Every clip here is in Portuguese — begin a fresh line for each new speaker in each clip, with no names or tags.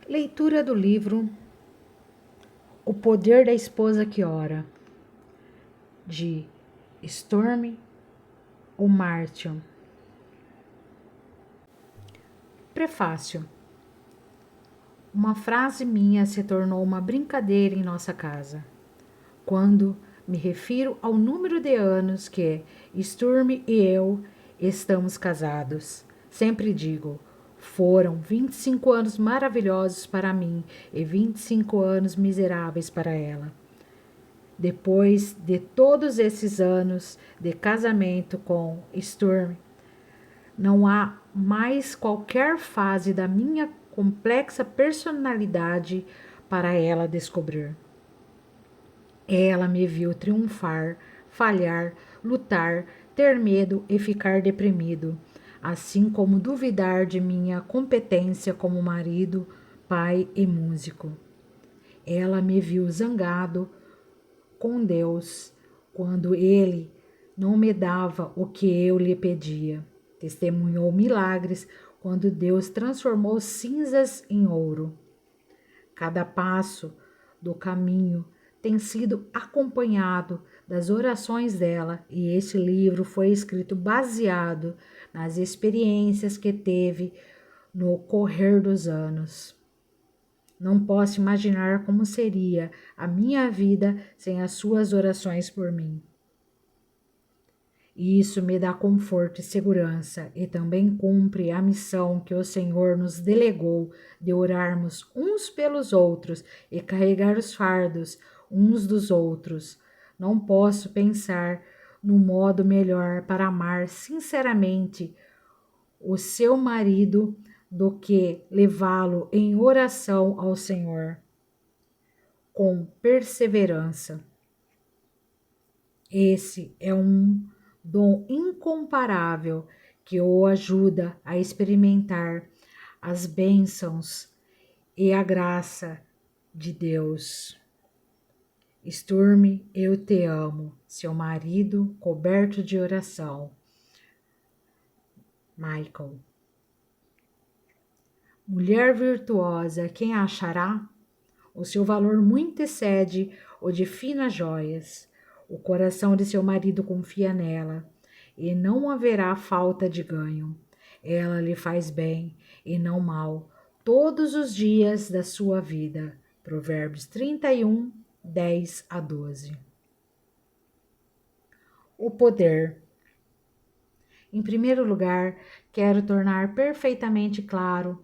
Leitura do livro O Poder da Esposa que Ora, de Stormy O'Martian. Prefácio. Uma frase minha se tornou uma brincadeira em nossa casa. Quando me refiro ao número de anos que Stormy e eu estamos casados, sempre digo: foram 25 anos maravilhosos para mim e 25 anos miseráveis para ela. Depois de todos esses anos de casamento com Stormy, não há mais qualquer fase da minha complexa personalidade para ela descobrir. Ela me viu triunfar, falhar, lutar, ter medo e ficar deprimido, assim como duvidar de minha competência como marido, pai e músico. Ela me viu zangado com Deus quando ele não me dava o que eu lhe pedia. Testemunhou milagres quando Deus transformou cinzas em ouro. Cada passo do caminho tem sido acompanhado das orações dela, e este livro foi escrito baseado nas experiências que teve no correr dos anos. Não posso imaginar como seria a minha vida sem as suas orações por mim. E isso me dá conforto e segurança, e também cumpre a missão que o Senhor nos delegou de orarmos uns pelos outros e carregar os fardos uns dos outros. Não posso pensar no modo melhor para amar sinceramente o seu marido do que levá-lo em oração ao Senhor com perseverança. Esse é um dom incomparável que o ajuda a experimentar as bênçãos e a graça de Deus. Stormy, eu te amo, seu marido coberto de oração. Michael. Mulher virtuosa, quem a achará? O seu valor muito excede o de finas joias. O coração de seu marido confia nela, e não haverá falta de ganho. Ela lhe faz bem e não mal todos os dias da sua vida. Provérbios 31, 10 a 12. O poder. Em primeiro lugar, quero tornar perfeitamente claro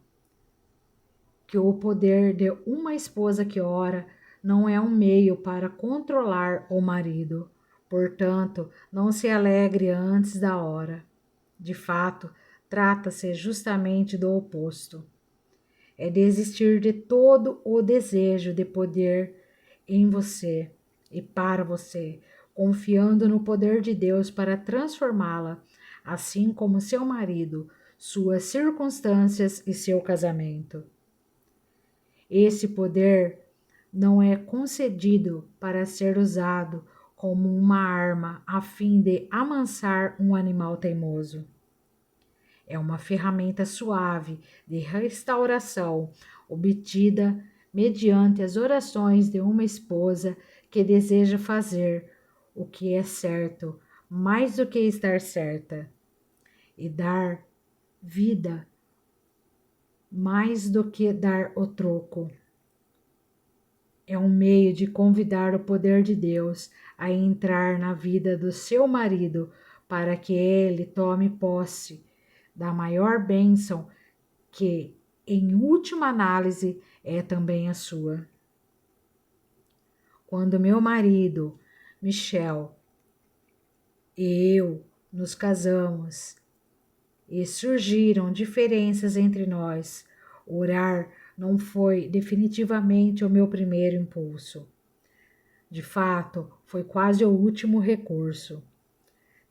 que o poder de uma esposa que ora não é um meio para controlar o marido. Portanto, não se alegre antes da hora. De fato, trata-se justamente do oposto. É desistir de todo o desejo de poder em você e para você, confiando no poder de Deus para transformá-la, assim como seu marido, suas circunstâncias e seu casamento. Esse poder não é concedido para ser usado como uma arma a fim de amansar um animal teimoso. É uma ferramenta suave de restauração obtida mediante as orações de uma esposa que deseja fazer o que é certo mais do que estar certa e dar vida mais do que dar o troco. É um meio de convidar o poder de Deus a entrar na vida do seu marido para que ele tome posse da maior bênção que, em última análise, é também a sua. Quando meu marido, Michel, e eu nos casamos e surgiram diferenças entre nós, orar não foi definitivamente o meu primeiro impulso. De fato, foi quase o último recurso.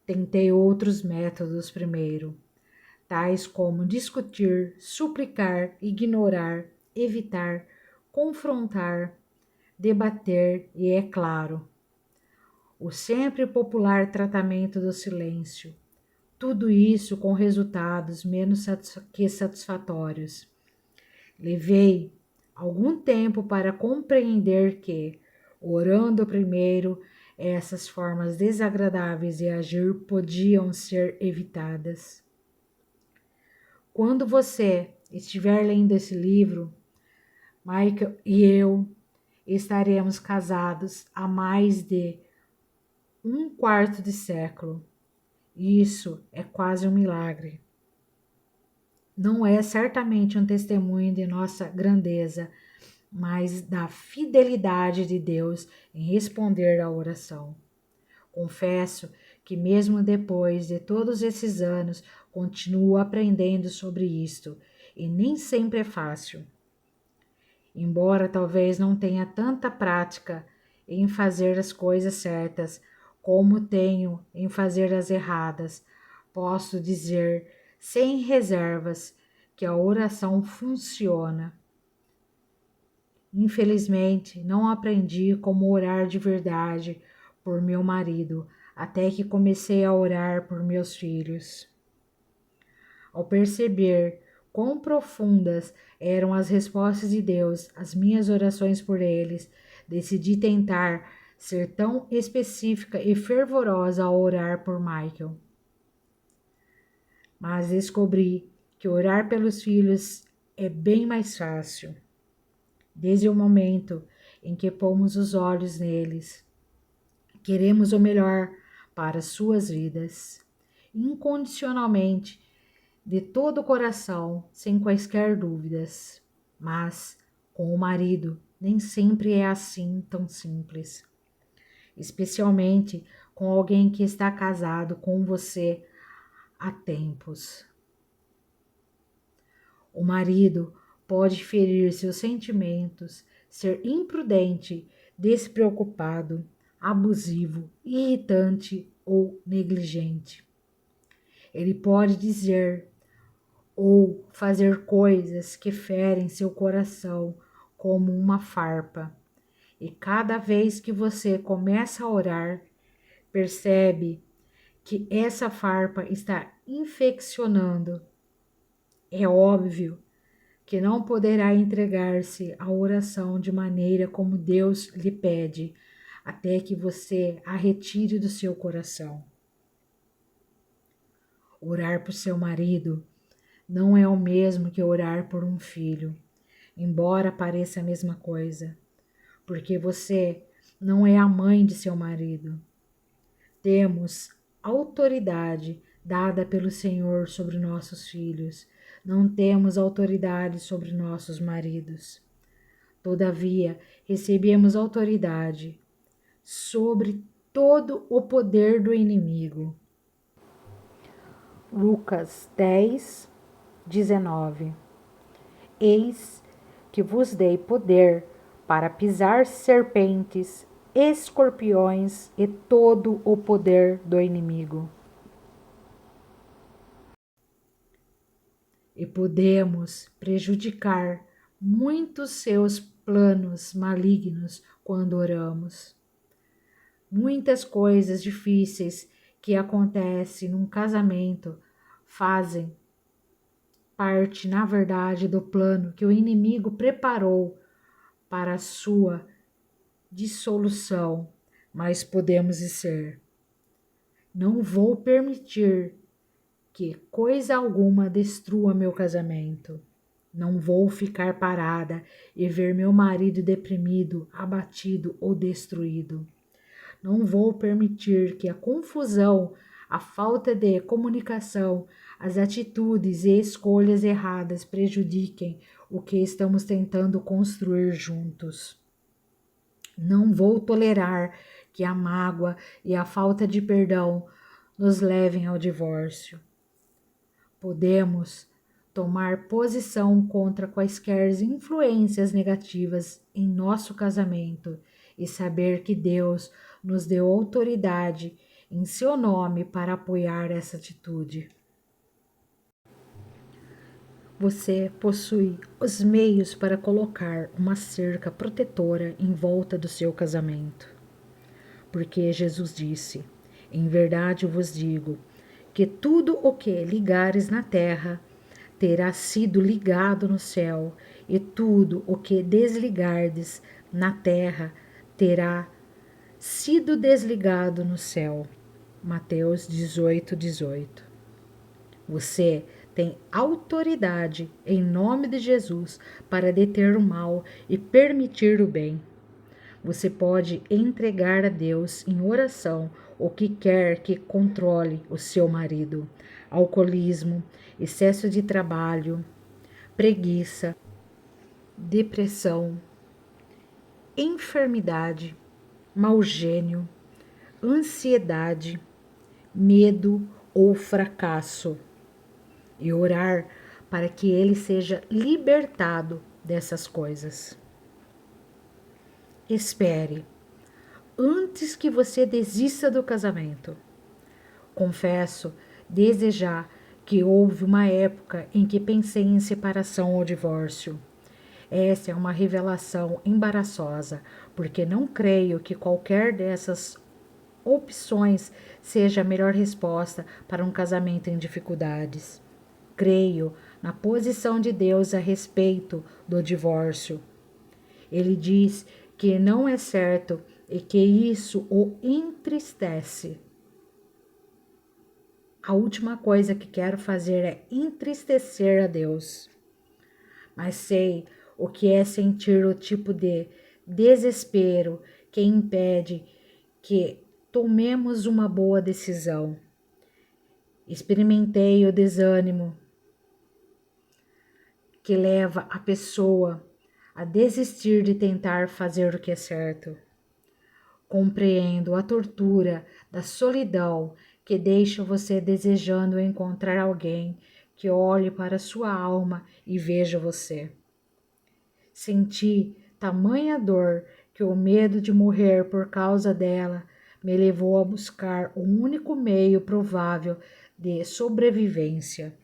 Tentei outros métodos primeiro, tais como discutir, suplicar, ignorar, evitar, confrontar, debater e, é claro, o sempre popular tratamento do silêncio. Tudo isso com resultados menos que satisfatórios. Levei algum tempo para compreender que, orando primeiro, essas formas desagradáveis de agir podiam ser evitadas. Quando você estiver lendo esse livro, Michael e eu estaremos casados há mais de um quarto de século. Isso é quase um milagre. Não é certamente um testemunho de nossa grandeza, mas da fidelidade de Deus em responder à oração. Confesso que mesmo depois de todos esses anos, continuo aprendendo sobre isto, e nem sempre é fácil. Embora talvez não tenha tanta prática em fazer as coisas certas como tenho em fazer as erradas, posso dizer sem reservas que a oração funciona. Infelizmente, não aprendi como orar de verdade por meu marido até que comecei a orar por meus filhos. Ao perceber quão profundas eram as respostas de Deus às minhas orações por eles, decidi tentar ser tão específica e fervorosa ao orar por Michael. Mas descobri que orar pelos filhos é bem mais fácil. Desde o momento em que pomos os olhos neles, queremos o melhor para suas vidas, incondicionalmente, de todo o coração, sem quaisquer dúvidas. Mas, com o marido, nem sempre é assim tão simples. Especialmente com alguém que está casado com você há tempos. O marido pode ferir seus sentimentos, ser imprudente, despreocupado, abusivo, irritante ou negligente. Ele pode dizer ou fazer coisas que ferem seu coração como uma farpa. E cada vez que você começa a orar, percebe que essa farpa está infeccionando. É óbvio que não poderá entregar-se à oração de maneira como Deus lhe pede, até que você a retire do seu coração. Orar por seu marido não é o mesmo que orar por um filho, embora pareça a mesma coisa, porque você não é a mãe de seu marido. Temos autoridade dada pelo Senhor sobre nossos filhos, não temos autoridade sobre nossos maridos. Todavia, recebemos autoridade sobre todo o poder do inimigo. Lucas 10, 19. Eis que vos dei poder para pisar serpentes, escorpiões e todo o poder do inimigo. E podemos prejudicar muitos seus planos malignos quando oramos. Muitas coisas difíceis que acontecem num casamento fazem parte, na verdade, do plano que o inimigo preparou para a sua dissolução, mas podemos dizer: não vou permitir que coisa alguma destrua meu casamento. Não vou ficar parada e ver meu marido deprimido, abatido ou destruído. Não vou permitir que a confusão, a falta de comunicação, as atitudes e escolhas erradas prejudiquem o que estamos tentando construir juntos. Não vou tolerar que a mágoa e a falta de perdão nos levem ao divórcio. Podemos tomar posição contra quaisquer influências negativas em nosso casamento e saber que Deus nos deu autoridade em seu nome para apoiar essa atitude. Você possui os meios para colocar uma cerca protetora em volta do seu casamento. Porque Jesus disse: em verdade vos digo, que tudo o que ligares na terra terá sido ligado no céu, e tudo o que desligardes na terra terá sido desligado no céu. Mateus 18:18. Você tem autoridade em nome de Jesus para deter o mal e permitir o bem. Você pode entregar a Deus em oração o que quer que controle o seu marido: alcoolismo, excesso de trabalho, preguiça, depressão, enfermidade, mau gênio, ansiedade, medo ou fracasso, e orar para que ele seja libertado dessas coisas. Espere antes que você desista do casamento. Confesso desejar que houve uma época em que pensei em separação ou divórcio. Essa é uma revelação embaraçosa, porque não creio que qualquer dessas opções seja a melhor resposta para um casamento em dificuldades. Creio na posição de Deus a respeito do divórcio. Ele diz que não é certo e que isso o entristece. A última coisa que quero fazer é entristecer a Deus. Mas sei o que é sentir o tipo de desespero que impede que tomemos uma boa decisão. Experimentei o desânimo que leva a pessoa a desistir de tentar fazer o que é certo. Compreendo a tortura da solidão que deixa você desejando encontrar alguém que olhe para sua alma e veja você. Senti tamanha dor que o medo de morrer por causa dela me levou a buscar o único meio provável de sobrevivência: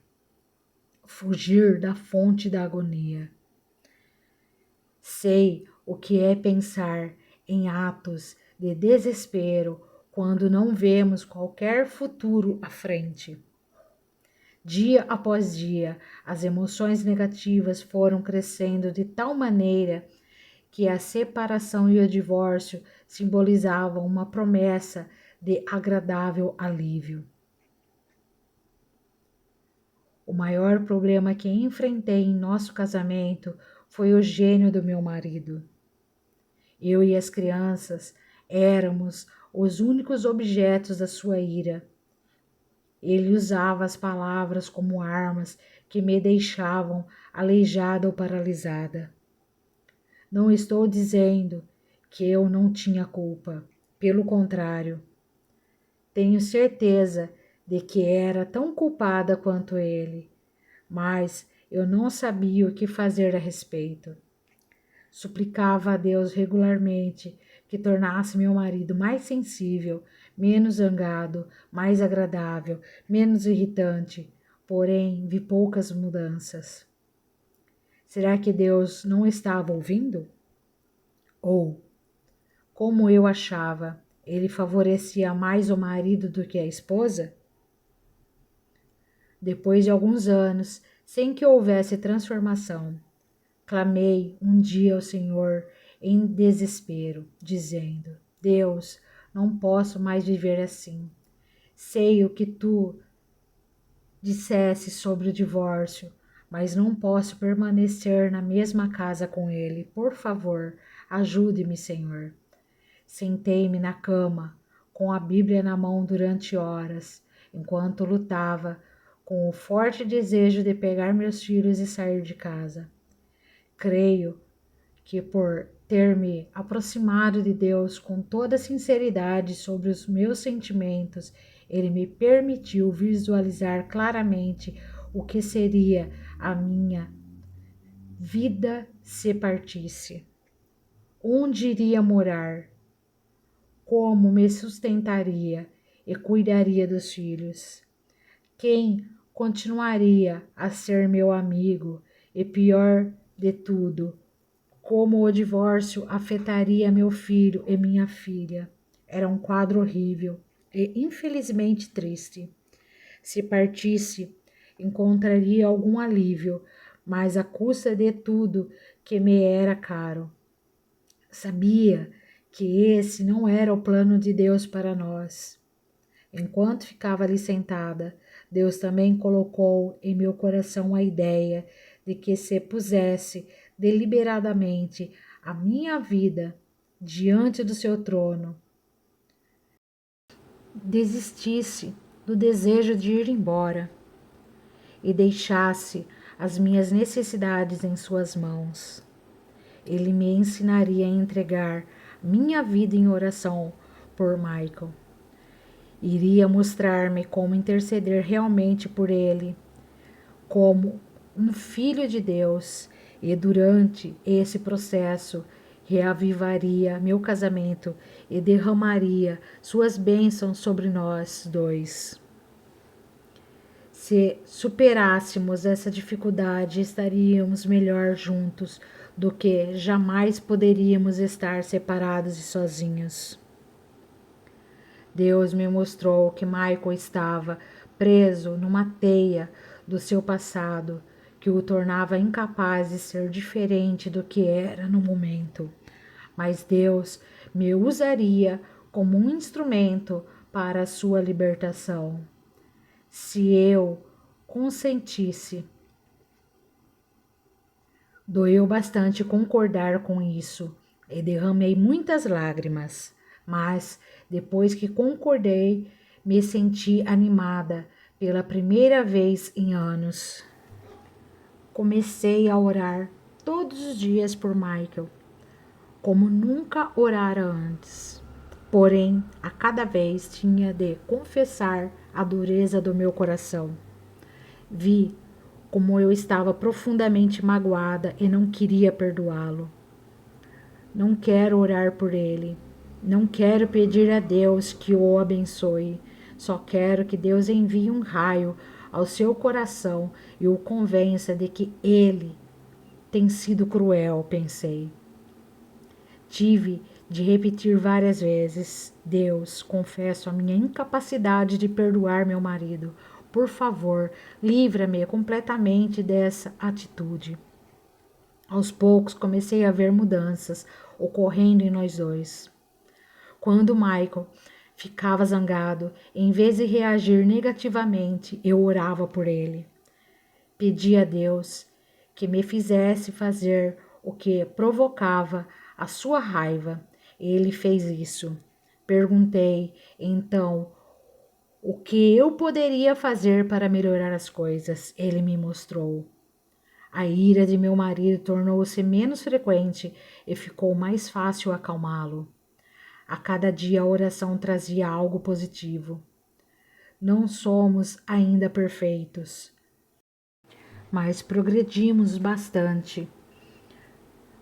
fugir da fonte da agonia. Sei o que é pensar em atos de desespero quando não vemos qualquer futuro à frente. Dia após dia, as emoções negativas foram crescendo de tal maneira que a separação e o divórcio simbolizavam uma promessa de agradável alívio. O maior problema que enfrentei em nosso casamento foi o gênio do meu marido. Eu e as crianças éramos os únicos objetos da sua ira. Ele usava as palavras como armas que me deixavam aleijada ou paralisada. Não estou dizendo que eu não tinha culpa. Pelo contrário, tenho certeza de que era tão culpada quanto ele, mas eu não sabia o que fazer a respeito. Suplicava a Deus regularmente que tornasse meu marido mais sensível, menos zangado, mais agradável, menos irritante, porém vi poucas mudanças. Será que Deus não estava ouvindo? Ou, como eu achava, ele favorecia mais o marido do que a esposa? Depois de alguns anos, sem que houvesse transformação, clamei um dia ao Senhor em desespero, dizendo: Deus, não posso mais viver assim. Sei o que tu dissesse sobre o divórcio, mas não posso permanecer na mesma casa com ele. Por favor, ajude-me, Senhor. Sentei-me na cama, com a Bíblia na mão durante horas, enquanto lutava com o forte desejo de pegar meus filhos e sair de casa. Creio que por ter me aproximado de Deus com toda sinceridade sobre os meus sentimentos, Ele me permitiu visualizar claramente o que seria a minha vida se partisse. Onde iria morar? Como me sustentaria e cuidaria dos filhos? Quem continuaria a ser meu amigo? E pior de tudo, como o divórcio afetaria meu filho e minha filha. Era um quadro horrível e infelizmente triste. Se partisse, encontraria algum alívio, mas à custa de tudo que me era caro. Sabia que esse não era o plano de Deus para nós. Enquanto ficava ali sentada, Deus também colocou em meu coração a ideia de que se pusesse deliberadamente a minha vida diante do seu trono, desistisse do desejo de ir embora e deixasse as minhas necessidades em suas mãos. Ele me ensinaria a entregar minha vida em oração por Michael. Iria mostrar-me como interceder realmente por ele, como um filho de Deus, e durante esse processo reavivaria meu casamento e derramaria suas bênçãos sobre nós dois. Se superássemos essa dificuldade, estaríamos melhor juntos do que jamais poderíamos estar separados e sozinhos. Deus me mostrou que Michael estava preso numa teia do seu passado que o tornava incapaz de ser diferente do que era no momento. Mas Deus me usaria como um instrumento para a sua libertação. Se eu consentisse. Doeu bastante concordar com isso e derramei muitas lágrimas, mas depois que concordei, me senti animada pela primeira vez em anos. Comecei a orar todos os dias por Michael, como nunca orara antes. Porém, a cada vez tinha de confessar a dureza do meu coração. Vi como eu estava profundamente magoada e não queria perdoá-lo. Não quero orar por ele. Não quero pedir a Deus que o abençoe. Só quero que Deus envie um raio ao seu coração e o convença de que ele tem sido cruel, pensei. Tive de repetir várias vezes: Deus, confesso a minha incapacidade de perdoar meu marido. Por favor, livra-me completamente dessa atitude. Aos poucos comecei a ver mudanças ocorrendo em nós dois. Quando Michael ficava zangado, em vez de reagir negativamente, eu orava por ele. Pedia a Deus que me fizesse fazer o que provocava a sua raiva. Ele fez isso. Perguntei, então, o que eu poderia fazer para melhorar as coisas. Ele me mostrou. A ira de meu marido tornou-se menos frequente e ficou mais fácil acalmá-lo. A cada dia a oração trazia algo positivo. Não somos ainda perfeitos, mas progredimos bastante.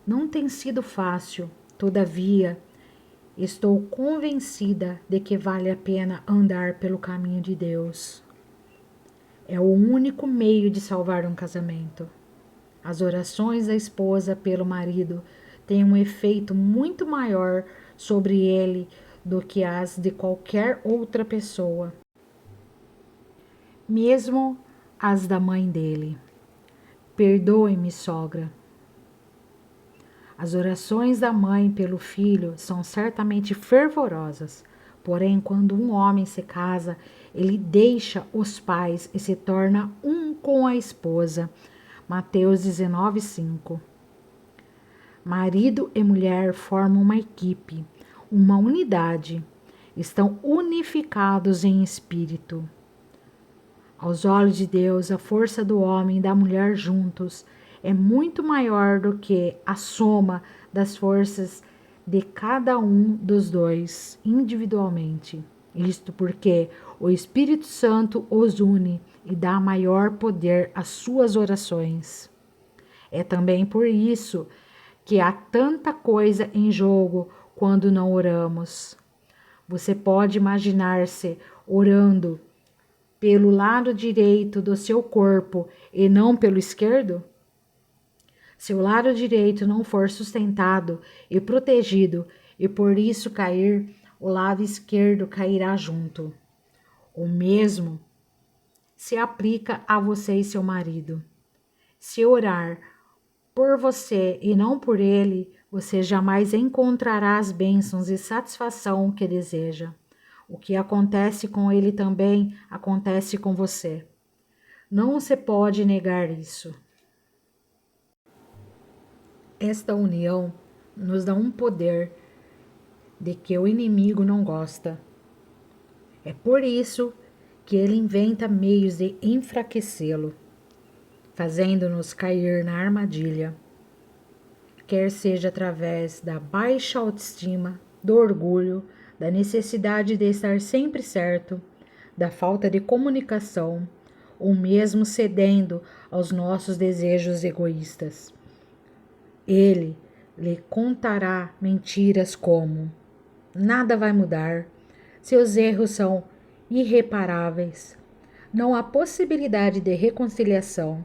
Não tem sido fácil, todavia, estou convencida de que vale a pena andar pelo caminho de Deus. É o único meio de salvar um casamento. As orações da esposa pelo marido têm um efeito muito maior sobre ele do que as de qualquer outra pessoa, mesmo as da mãe dele. Perdoe-me, sogra. As orações da mãe pelo filho são certamente fervorosas, porém, quando um homem se casa, ele deixa os pais e se torna um com a esposa. Mateus 19:5. Marido e mulher formam uma equipe, uma unidade, estão unificados em espírito. Aos olhos de Deus, a força do homem e da mulher juntos é muito maior do que a soma das forças de cada um dos dois individualmente. Isto porque o Espírito Santo os une e dá maior poder às suas orações. É também por isso que há tanta coisa em jogo quando não oramos. Você pode imaginar-se orando pelo lado direito do seu corpo e não pelo esquerdo? Se o lado direito não for sustentado e protegido e por isso cair, o lado esquerdo cairá junto. O mesmo se aplica a você e seu marido. Se orar por você e não por ele, você jamais encontrará as bênçãos e satisfação que deseja. O que acontece com ele também acontece com você. Não se pode negar isso. Esta união nos dá um poder de que o inimigo não gosta. É por isso que ele inventa meios de enfraquecê-lo, fazendo-nos cair na armadilha, quer seja através da baixa autoestima, do orgulho, da necessidade de estar sempre certo, da falta de comunicação, ou mesmo cedendo aos nossos desejos egoístas. Ele lhe contará mentiras como: nada vai mudar, seus erros são irreparáveis, não há possibilidade de reconciliação,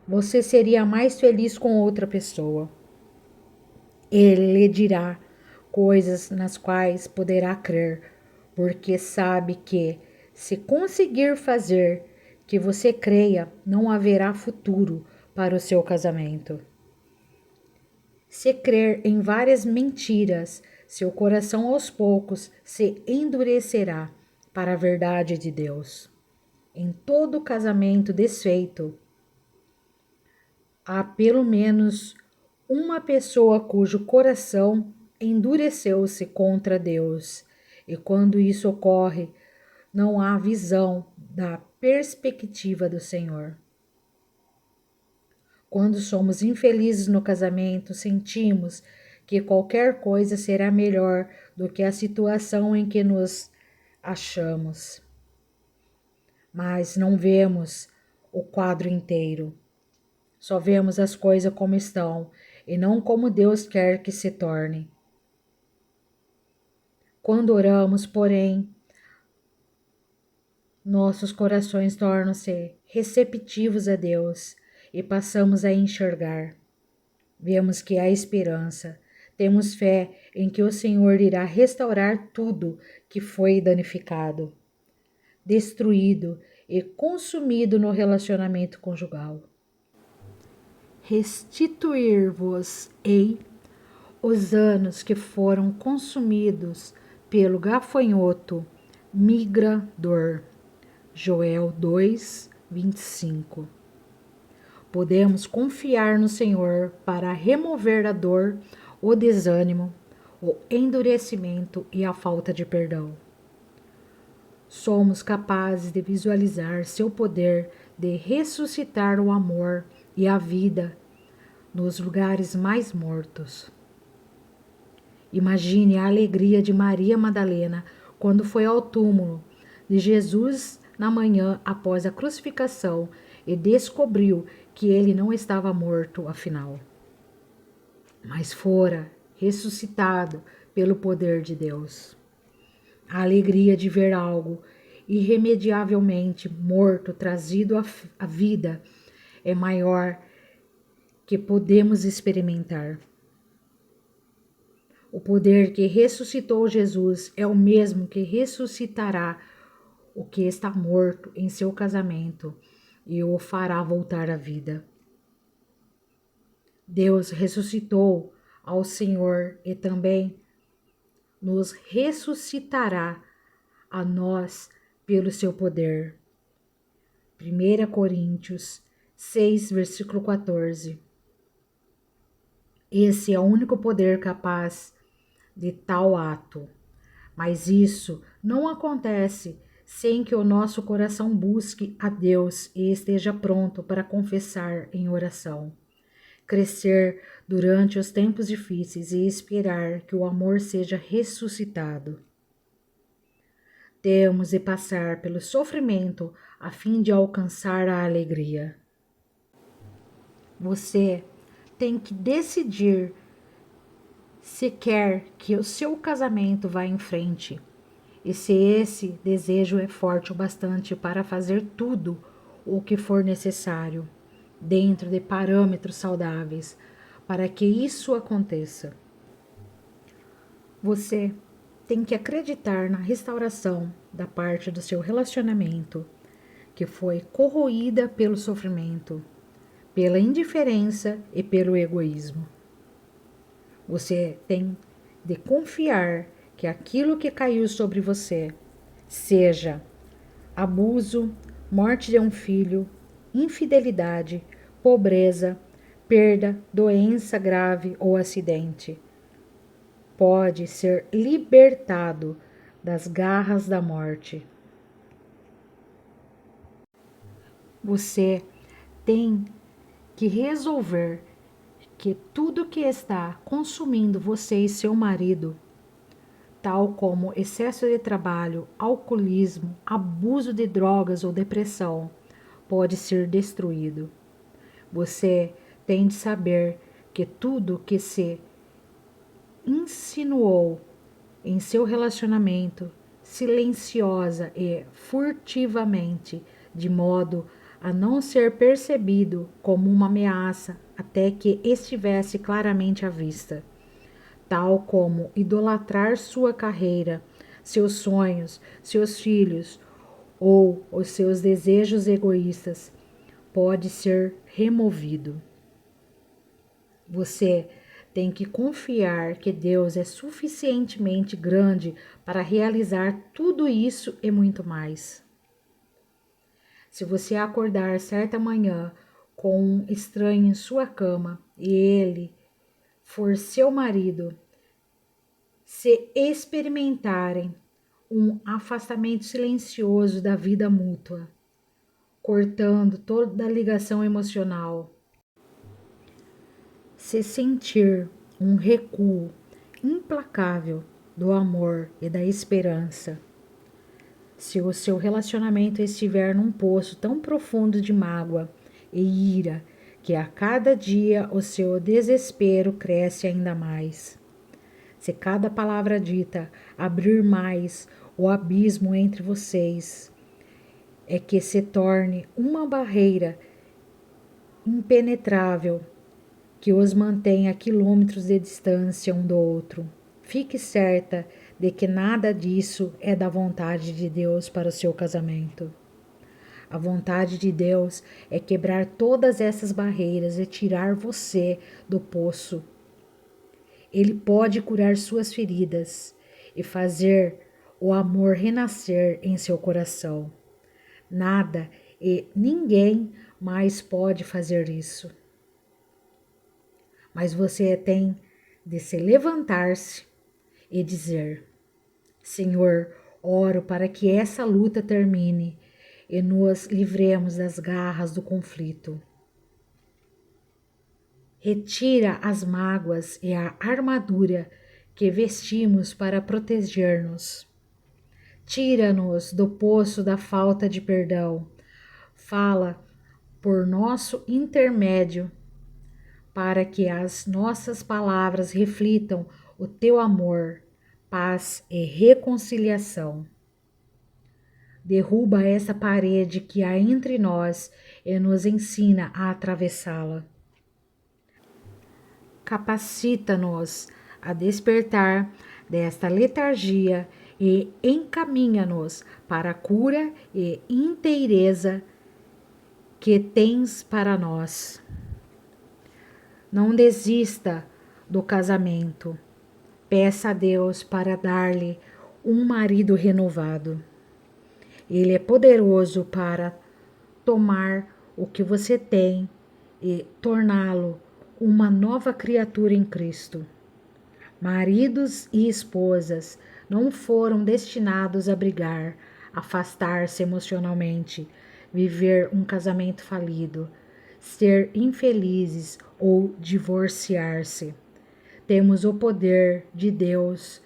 você seria mais feliz com outra pessoa. Ele lhe dirá coisas nas quais poderá crer, porque sabe que, se conseguir fazer que você creia, não haverá futuro para o seu casamento. Se crer em várias mentiras, seu coração aos poucos se endurecerá para a verdade de Deus. Em todo casamento desfeito, há pelo menos uma pessoa cujo coração endureceu-se contra Deus, e quando isso ocorre, não há visão da perspectiva do Senhor. Quando somos infelizes no casamento, sentimos que qualquer coisa será melhor do que a situação em que nos achamos. Mas não vemos o quadro inteiro. Só vemos as coisas como estão e não como Deus quer que se torne. Quando oramos, porém, nossos corações tornam-se receptivos a Deus e passamos a enxergar. Vemos que há esperança. Temos fé em que o Senhor irá restaurar tudo que foi danificado, destruído e consumido no relacionamento conjugal. Restituir-vos-ei os anos que foram consumidos pelo gafanhoto migrador. Joel 2, 25. Podemos confiar no Senhor para remover a dor, o desânimo, o endurecimento e a falta de perdão. Somos capazes de visualizar seu poder de ressuscitar o amor e a vida nos lugares mais mortos. Imagine a alegria de Maria Madalena quando foi ao túmulo de Jesus na manhã após a crucificação e descobriu que ele não estava morto afinal, mas fora ressuscitado pelo poder de Deus. A alegria de ver algo irremediavelmente morto trazido à vida é maior que podemos experimentar. O poder que ressuscitou Jesus é o mesmo que ressuscitará o que está morto em seu casamento e o fará voltar à vida. Deus ressuscitou ao Senhor e também nos ressuscitará a nós pelo seu poder. 1 Coríntios 6, versículo 14. Esse é o único poder capaz de tal ato, mas isso não acontece sem que o nosso coração busque a Deus e esteja pronto para confessar em oração, crescer durante os tempos difíceis e esperar que o amor seja ressuscitado. Temos de passar pelo sofrimento a fim de alcançar a alegria. Você tem que decidir se quer que o seu casamento vá em frente e se esse desejo é forte o bastante para fazer tudo o que for necessário, dentro de parâmetros saudáveis, para que isso aconteça. Você tem que acreditar na restauração da parte do seu relacionamento, que foi corroída pelo sofrimento, pela indiferença e pelo egoísmo. Você tem de confiar que aquilo que caiu sobre você, seja abuso, morte de um filho, infidelidade, pobreza, perda, doença grave ou acidente, pode ser libertado das garras da morte. Você tem que resolver que tudo que está consumindo você e seu marido, tal como excesso de trabalho, alcoolismo, abuso de drogas ou depressão, pode ser destruído. Você tem de saber que tudo que se insinuou em seu relacionamento, silenciosa e furtivamente, de modo a não ser percebido como uma ameaça até que estivesse claramente à vista, tal como idolatrar sua carreira, seus sonhos, seus filhos ou os seus desejos egoístas, pode ser removido. Você tem que confiar que Deus é suficientemente grande para realizar tudo isso e muito mais. Se você acordar certa manhã com um estranho em sua cama e ele for seu marido, se experimentarem um afastamento silencioso da vida mútua, cortando toda a ligação emocional, se sentir um recuo implacável do amor e da esperança, se o seu relacionamento estiver num poço tão profundo de mágoa e ira que a cada dia o seu desespero cresce ainda mais, se cada palavra dita abrir mais o abismo entre vocês, é que se torne uma barreira impenetrável que os mantenha a quilômetros de distância um do outro. Fique certa de que nada disso é da vontade de Deus para o seu casamento. A vontade de Deus é quebrar todas essas barreiras e tirar você do poço. Ele pode curar suas feridas e fazer o amor renascer em seu coração. Nada e ninguém mais pode fazer isso. Mas você tem de se levantar-se e dizer: Senhor, oro para que essa luta termine e nos livremos das garras do conflito. Retira as mágoas e a armadura que vestimos para proteger-nos. Tira-nos do poço da falta de perdão. Fala por nosso intermédio, para que as nossas palavras reflitam o teu amor, paz e reconciliação. Derruba essa parede que há entre nós e nos ensina a atravessá-la. Capacita-nos a despertar desta letargia e encaminha-nos para a cura e inteireza que tens para nós. Não desista do casamento. Peça a Deus para dar-lhe um marido renovado. Ele é poderoso para tomar o que você tem e torná-lo uma nova criatura em Cristo. Maridos e esposas não foram destinados a brigar, afastar-se emocionalmente, viver um casamento falido, ser infelizes ou divorciar-se. Temos o poder de Deus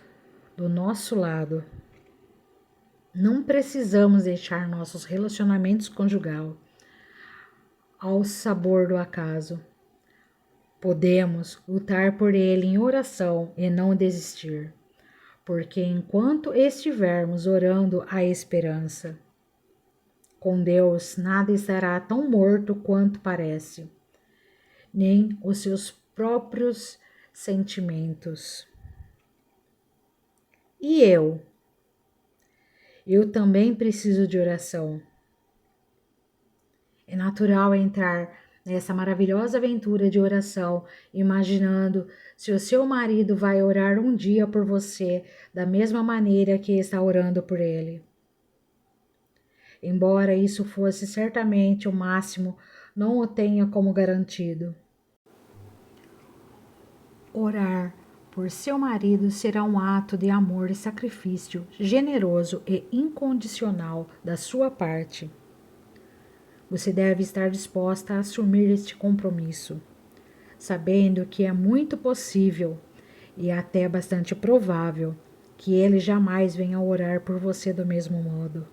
do nosso lado. Não precisamos deixar nossos relacionamentos conjugal ao sabor do acaso. Podemos lutar por ele em oração e não desistir, porque enquanto estivermos orando há esperança. Com Deus nada estará tão morto quanto parece, nem os seus próprios sentimentos. E eu? Eu também preciso de oração. É natural entrar nessa maravilhosa aventura de oração, imaginando se o seu marido vai orar um dia por você da mesma maneira que está orando por ele. Embora isso fosse certamente o máximo, não o tenha como garantido. Orar por seu marido será um ato de amor e sacrifício generoso e incondicional da sua parte. Você deve estar disposta a assumir este compromisso, sabendo que é muito possível e até bastante provável que ele jamais venha orar por você do mesmo modo.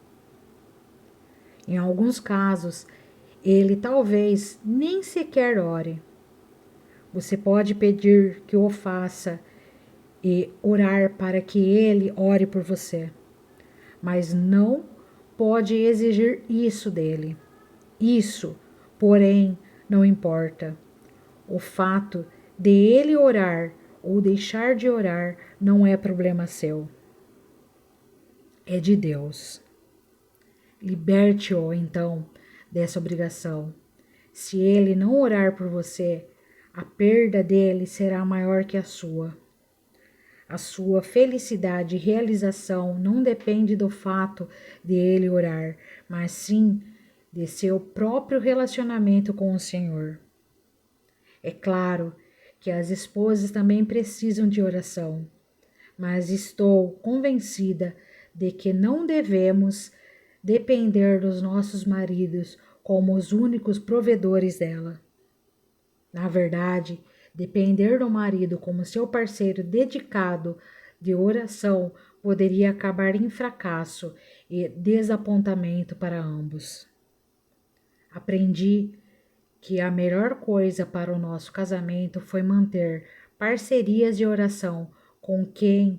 Em alguns casos, ele talvez nem sequer ore. Você pode pedir que o faça e orar para que ele ore por você, mas não pode exigir isso dele. Isso, porém, não importa. O fato de ele orar ou deixar de orar não é problema seu. É de Deus. Liberte-o, então, dessa obrigação. Se ele não orar por você, a perda dele será maior que a sua. A sua felicidade e realização não depende do fato de ele orar, mas sim de seu próprio relacionamento com o Senhor. É claro que as esposas também precisam de oração, mas estou convencida de que não devemos depender dos nossos maridos como os únicos provedores dela. Na verdade, depender do marido como seu parceiro dedicado de oração poderia acabar em fracasso e desapontamento para ambos. Aprendi que a melhor coisa para o nosso casamento foi manter parcerias de oração com quem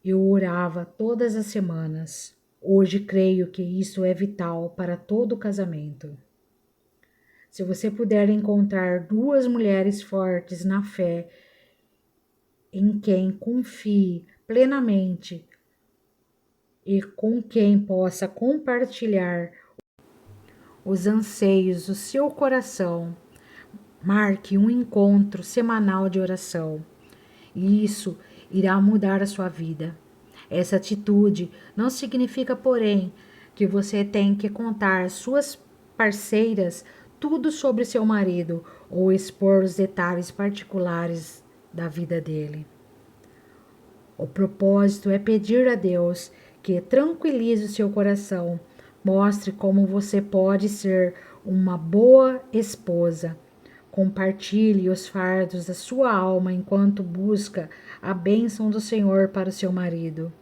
eu orava todas as semanas. Hoje creio que isso é vital para todo casamento. Se você puder encontrar duas mulheres fortes na fé, em quem confie plenamente e com quem possa compartilhar os anseios do seu coração, marque um encontro semanal de oração. E isso irá mudar a sua vida. Essa atitude não significa, porém, que você tem que contar às suas parceiras tudo sobre seu marido ou expor os detalhes particulares da vida dele. O propósito é pedir a Deus que tranquilize o seu coração, mostre como você pode ser uma boa esposa. Compartilhe os fardos da sua alma enquanto busca a bênção do Senhor para o seu marido.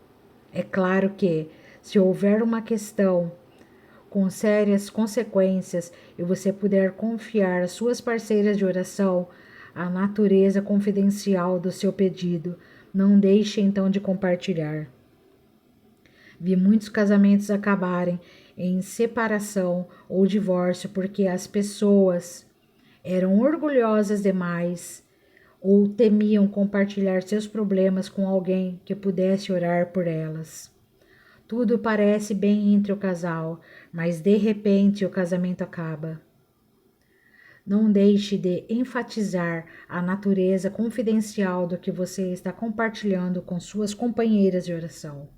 É claro que, se houver uma questão com sérias consequências e você puder confiar às suas parceiras de oração a natureza confidencial do seu pedido, não deixe então de compartilhar. Vi muitos casamentos acabarem em separação ou divórcio porque as pessoas eram orgulhosas demais ou temiam compartilhar seus problemas com alguém que pudesse orar por elas. Tudo parece bem entre o casal, mas de repente o casamento acaba. Não deixe de enfatizar a natureza confidencial do que você está compartilhando com suas companheiras de oração.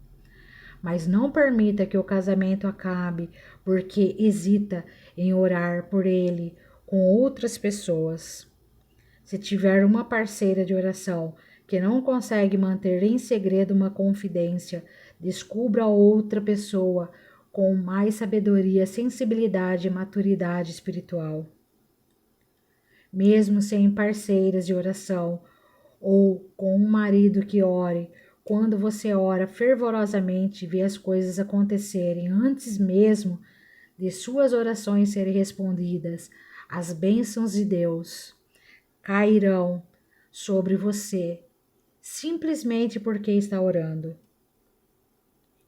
Mas não permita que o casamento acabe porque hesita em orar por ele com outras pessoas. Se tiver uma parceira de oração que não consegue manter em segredo uma confidência, descubra outra pessoa com mais sabedoria, sensibilidade e maturidade espiritual. Mesmo sem parceiras de oração ou com um marido que ore, quando você ora fervorosamente e vê as coisas acontecerem antes mesmo de suas orações serem respondidas, as bênçãos de Deus cairão sobre você simplesmente porque está orando.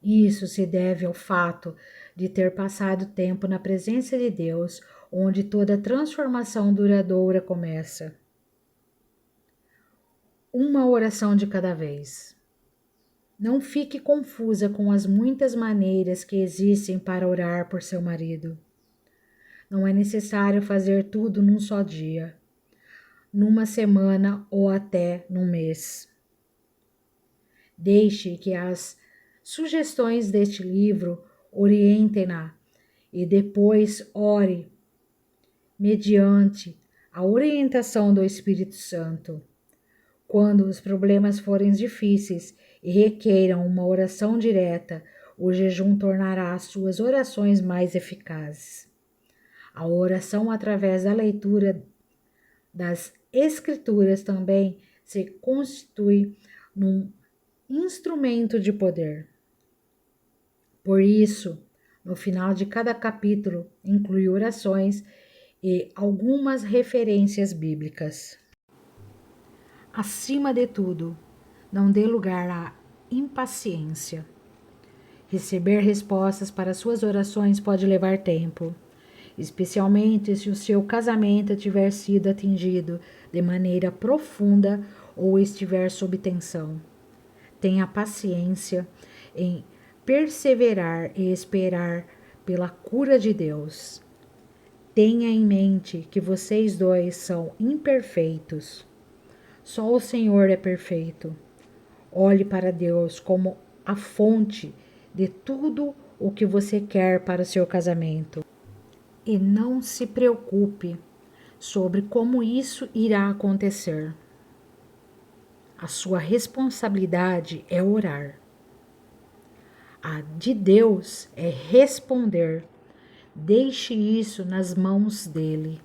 Isso se deve ao fato de ter passado tempo na presença de Deus, onde toda transformação duradoura começa. Uma oração de cada vez. Não fique confusa com as muitas maneiras que existem para orar por seu marido. Não é necessário fazer tudo num só dia, numa semana ou até num mês. Deixe que as sugestões deste livro orientem-na e depois ore mediante a orientação do Espírito Santo. Quando os problemas forem difíceis e requeiram uma oração direta, o jejum tornará as suas orações mais eficazes. A oração através da leitura das Escrituras também se constitui num instrumento de poder. Por isso, no final de cada capítulo, inclui orações e algumas referências bíblicas. Acima de tudo, não dê lugar à impaciência. Receber respostas para suas orações pode levar tempo, especialmente se o seu casamento tiver sido atingido de maneira profunda ou estiver sob tensão. Tenha paciência em perseverar e esperar pela cura de Deus. Tenha em mente que vocês dois são imperfeitos. Só o Senhor é perfeito. Olhe para Deus como a fonte de tudo o que você quer para o seu casamento. E não se preocupe sobre como isso irá acontecer. A sua responsabilidade é orar. A de Deus é responder. Deixe isso nas mãos dele.